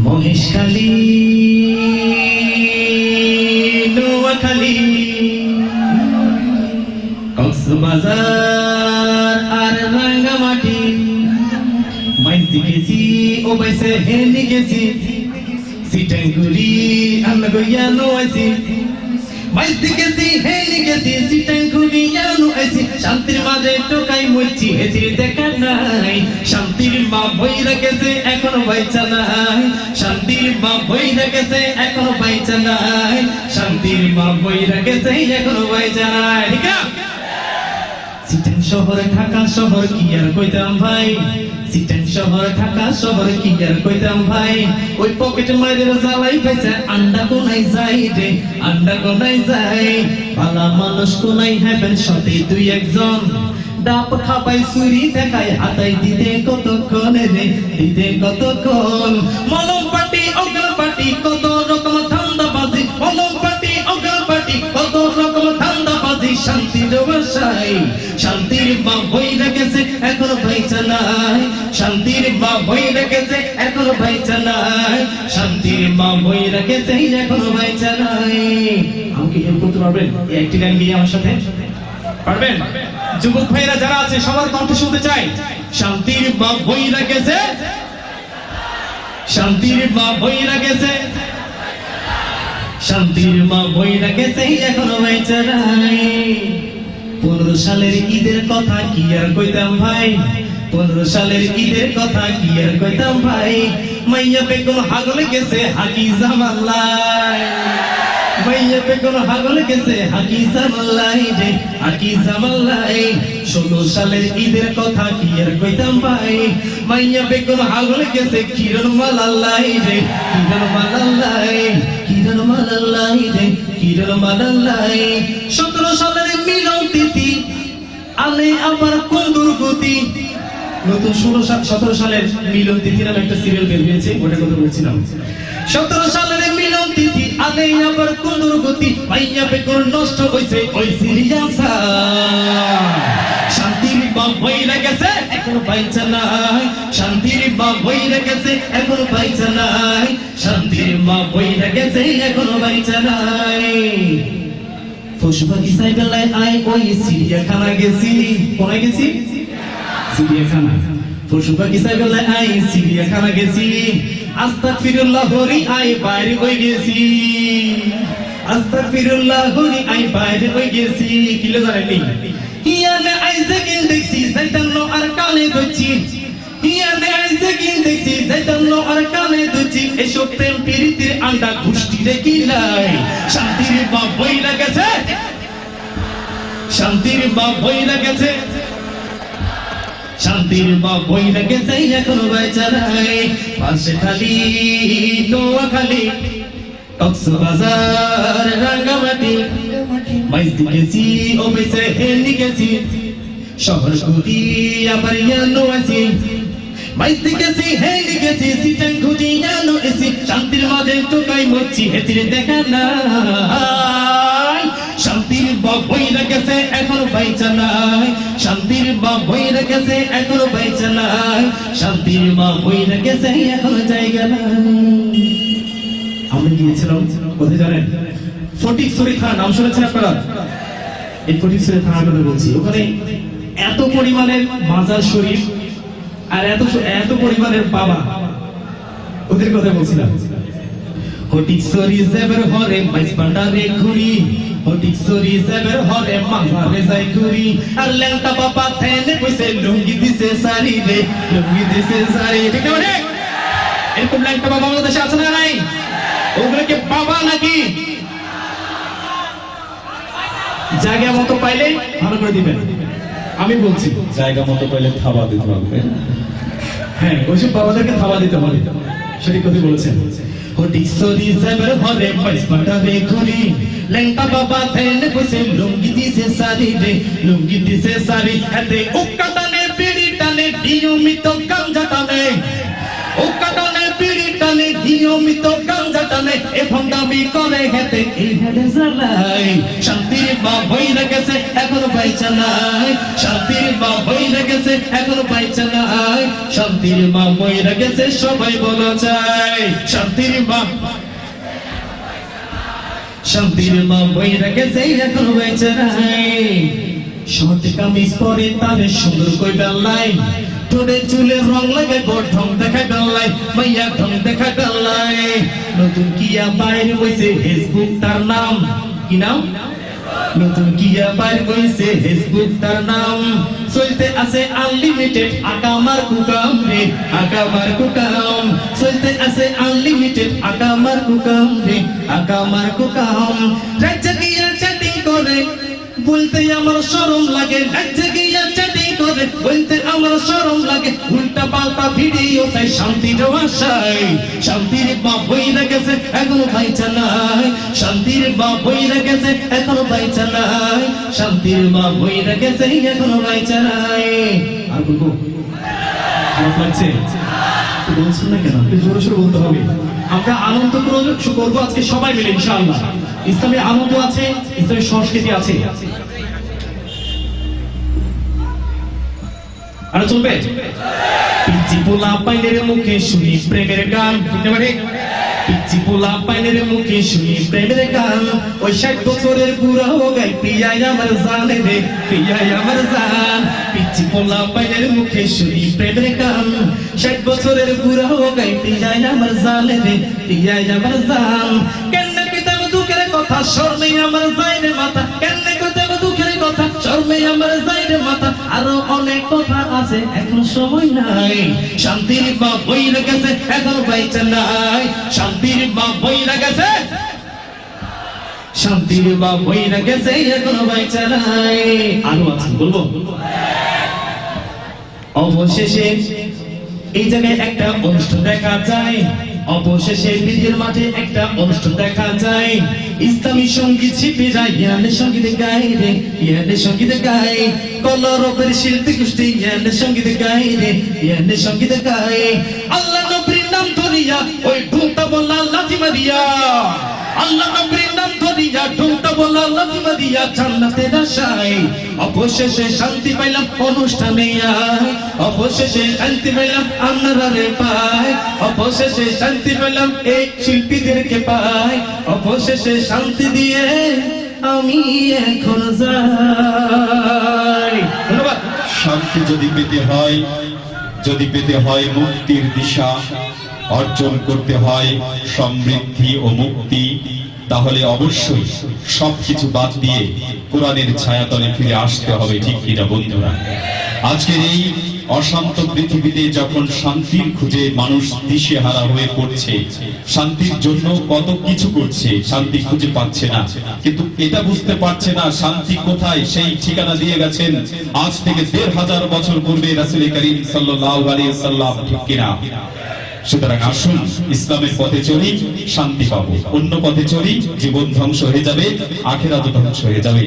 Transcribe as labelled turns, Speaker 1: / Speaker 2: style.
Speaker 1: মহেশখালী, নোয়াখালী, কক্সবাজার আর রাঙ্গামাটি, মাইজদি গেছি ও বাইসে হেনি গেছি, সিটাঙ্গুড়ি আমরা গইয়ানো আইছি, মাইজদি গেছি হেনি গেছি, সিটাঙ্গুড়ি ইয়ানো আইছি, শান্তির মাঝে টোকাই মরছি হেজির দেখা নাই, শান্তির মা বইরা গেছে এখনো বাইচা নাই, শান্তির মা বইরা গেছে এখনো বাইচা নাই, শান্তির মা বইরা গেছে এখনো বাইচা নাই। ঠিক আছে, সিটাং শহর ঢাকা শহর কি আর কইতাম ভাই, সিটাং শহর ঢাকা শহর কি আর কইতাম ভাই, ওই পকেট মাইরের জ্বালাই পাইছে আন্ডা কোনাই যাই রে, আন্ডা কোনাই যাই, ভালা মানুষ কোনাই হ্যাপেন সাথে দুই একজন, ডাব খাবাই চুরি দেখাই হাতাই দিতে কতক্ষণ রে, দিতে কতক্ষণ, মলম পাটি অগ্র পাটি কত রকম ধান্দা বাজি, মলম পাটি অগ্র পাটি কত রকম ধান্দা বাজি, শান্তির বাসায় শান্তির মা বইরা গেছে এখনো বাইচা নাই, শান্তির মা বইরা গেছে এখনো বাইচা নাই, শান্তির মা বইরা গেছে এখনো বাইচা নাই। আমাকে হেল্প করতে পারবেন একটি গান গিয়ে আমার সাথে? পারবেন? যুবক ভাইরা যারা আছে সবার কণ্ঠ শুনতে চাই। শান্তির মা বইরা গেছে, শান্তির মা বইরা গেছে, শান্তির মা বইরা গেছে এখনো বাইচা নাই। 15 সালের ঈদের কথা কি আর কইতাম ভাই, 15 সালের ঈদের কথা কি আর কইতাম ভাই, মাইয়া বেগম হাগল গেছে হাকি জামাল্লাই, মাইয়া বেগম হাগল গেছে হাকি জামাল্লাই রে, হাকি জামাল্লাই। 16 সালের ঈদের কথা কি আর কইতাম ভাই, মাইয়া বেগম হাগল গেছে কিরণ মালাল্লাই রে, কিরণ মালাল্লাই, কিরণ মালাল্লাই রে, কিরণ মালাল্লাই। 17 সালের মিলন তিথি আলে আবার কোন দুর্গতি, নতুন 17 সালের মিলন তিথি নামে একটা সিরিয়াল বের হয়েছে, ওটা কথা বলছিলাম। 17 সালের মিলন তিথি আলে আবার কোন দুর্গতি, মাইয়া বেগম নষ্ট হইছে ওই সিরিয়াল। শান্তির মা বইরা গেছে এখনো বাইচা নাই, শান্তির মা বইরা গেছে এখনো বাইচা নাই, শান্তির মা বইরা গেছে এখনো বাইচা নাই। পশুপাখি বেলায় আই ওই চিড়িয়াখানা গেছি, কোথায় গেছি? চিড়িয়াখানা। পশুপাখি বেলায় আই চিড়িয়াখানা গেছি, আস্তাগফিরুল্লাহ হরি আই বাইরে হয়ে গেছি, আস্তাগফিরুল্লাহ হরি আই বাইরে হয়ে গেছি। কিলো জানেননি? হিয়ানে আইছে কিন দেখছি শয়তান আর কানে ধরছি, হিয়ানে আইছে কিন দেখছি শয়তান আর কানে ধরছি, এসব প্রেম প্রীতির আন্ডা গুষ্টি রে কিলাই। শান্তির মা বইরা গেছে, শান্তির মা বইরা গেছে, শান্তির মা বইরা গেছে এখনো বাইচা নাই। পাঁচখালী, নোয়াখালী, কক্সবাজার, রাঙ্গামাটি, মাইজদি গেছি ও বাইসে হেনি গেছি, শহর ঘুরি আবার ইয়ানো আছি, মাইজদি গেছি হেনি গেছি, সিটাঙ্গুড়ি ইয়ানো আছি, শান্তির মাঝে টোকাই মরছি হেতির দেখা নাই। শান্তির মা বইরা গেছে এখনো বাইচা নাই, শান্তির মা বইরা গেছে এখনো বাইচা নাই, শান্তির মা বইরা গেছে এখনো জায়গা নাই। আমরা গিয়েছিলাম কোথায় জানেন? ফটিকছড়ি থানা, নাম শুনেছেন আপনারা? এই ফটিকছড়ি থানার কথা বলছি। ওখানে এত পরিমাণের মাজার শরীফ আর এত পরিমাণের বাবা, ওদের কথা বলছিলাম। ফটিকছড়ি জেবের হরে মাইজ ভান্ডারে ঘুরি, ফটিকছড়ি জেবের হরে মাজারে যাই ঘুরি, আর ল্যাংটা বাবা থেনে কইছে লুঙ্গি দিছে সারি রে, লুঙ্গি দিছে সারি। ঠিক না? এরকম ল্যাংটা বাবা আমাদের দেশে আছে না নাই? ওগুলোকে বাবা নাকি? জায়গা মতো পাইলে ভালো করে দিবেন, আমি বলছি
Speaker 2: জায়গা মতো পাইলে থাবা দিতে হবে।
Speaker 1: হ্যাঁ, ওইসব বাবাদেরকে থাবা দিতে হবে, সঠিক কথা বলেছেন। ফটিকছড়ি জেবের হরে মাইজ ভান্ডারে ঘুরি, ল্যাংটা বাবা থেনে কইছে লুঙ্গি দিছে সারি রে, লুঙ্গি দিছে সারি। এতে উক্কা টানে বিড়ি টানে নিয়মিত গাঞ্জা টানে, উক্কা টানে বিড়ি টানে নিয়মিত গাঞ্জা টানে, দালে এ ভণ্ডামি করে হেতে এই হেডে জ্বালাই শান্তির বাপ হইরা গেছে এখনো পাইছে নাই শান্তির বাপ হইরা গেছে এখনো পাইছে নাই শান্তির বাপ হইরা গেছে সবাই বলা যায় শান্তির বাপ শান্তির বাপ হইরা গেছে এখনো পাইছে নাই শর্ট কামিজ পরে তারে সুন্দর কই বেলাই তোরে চুলে রং লাগে গোর ঢং দেখা বেলাই মাইয়া ঢং দেখা বেলাই নতুন কিয়া বাইরে হইছে ফেসবুক তার নাম কি নাম নতুন কিয়া বাইরে হইছে ফেসবুক তার নাম চলতে আছে আনলিমিটেড আকামার কুকাম রে আকামার কুকাম চলতে আছে আনলিমিটেড আকামার কুকাম রে আকামার কুকাম রাজ্জা কিয়া চ্যাটিং করে বলতে আমার শরম লাগে রাজ্জা কিয়া চ্যাটিং করে বলতে আমার শরম লাগে উল্টা পাল্টা ভিডিও চাই শান্তির আশায় শান্তির বাপ হইরা গেছে এখনো পাইছে নাই শান্তির বাপ হইরা গেছে এখনো পাইছে নাই শান্তির বাপ হইরা গেছে এখনো পাইছে নাই আর বলবো খারাপ লাগছে বলছেন না কেন জোরে জোরে বলতে হবে আমরা আনন্দ করবো আজকে সবাই মিলে ইনশাআল্লাহ ইসলামে আনন্দ আছে ইসলামের সংস্কৃতি আছে আর চলবে পিচ্চি পোলা পাইনের মুখে শুনি প্রেমের গান বুঝতে পারে পিচ্চি পোলা পাইনের মুখে শুনি প্রেমের গান ওই 60 বছরের বুড়া ও গাই প্রিয়াই আমার জানে রে প্রিয়াই আমার জান পিচ্চি পোলা পাইনের মুখে শুনি প্রেমের গান 60 বছরের বুড়া ও গাই প্রিয়াই আমার জানে রে প্রিয়াই আমার জান কেনে কইতাম দুঃখের কথা শর্মে আমার যায়রে মাথা কেনে কইতাম দুঃখের কথা শর্মে আমার যায়রে মাথা আরো অনেক কথা আছে এখন সময় নাই শান্তির বাপ হইরা গেছে এখন পাইছে নাই শান্তির বাপ হইরা গেছে শান্তির বাপ হইরা গেছে এখন পাইছে নাই আরো আছে বলবো অবশেষে এই জায়গায় একটা অনুষ্ঠান দেখা যায় অবশেষে বিয়ের মাঠে একটা অনুষ্ঠান দেখা যায় ইসলামী সঙ্গীত শিল্পীরা ইয়ানের সঙ্গীত গায় রে ইয়ানের সঙ্গীত গায় কলরবের শিল্পী গোষ্ঠী ইয়ানের সঙ্গীত গায় রে ইয়ানের সঙ্গীত গায় আল্লাহ নবীর নাম ধরিয়া ওই ঢুমটা বললা লাথি মারিয়া আল্লাহ নবীর নাম ধরিয়া ঢুমটা বললা লাথি মারিয়া জান্নাতের আশায় অবশেষে শান্তি পাইলাম অনুষ্ঠানে আয় অবশেষে শান্তি পেলাম আমরা রে পাই অবশেষে শান্তি পেলাম এই শিল্পীদেরকে পাই অবশেষে শান্তি দিয়ে আমি এখন যাই ধন্যবাদ
Speaker 2: শান্তি যদি পেতে হয় মুক্তির দিশা অর্জন করতে হয় সমৃদ্ধি ও মুক্তি তাহলে অবশ্যই সবকিছু বাদ দিয়ে কোরআনের ছায়াতলে ফিরে আসতে হবে ঠিক কিনা বন্ধুরা আজকের এই অশান্ত পৃথিবীতে যখন শান্তির খুঁজে মানুষ দিশেহারা হয়ে পড়ছে শান্তির জন্য কত কিছু করছে শান্তি খুঁজে পাচ্ছে না কিন্তু এটা বুঝতে পারছে না শান্তি কোথায় সেই ঠিকানা দিয়ে গেছেন আজ থেকে 1500 বছর পূর্বে রাসূল করিম সাল্লাল্লাহু আলাইহি সাল্লাম ঠিক কিনা সুতরাং আসুন ইসলামের পথে চলি শান্তি পাবো অন্য পথে চলি জীবন ধ্বংস হয়ে যাবে আখিরাত ধ্বংস হয়ে যাবে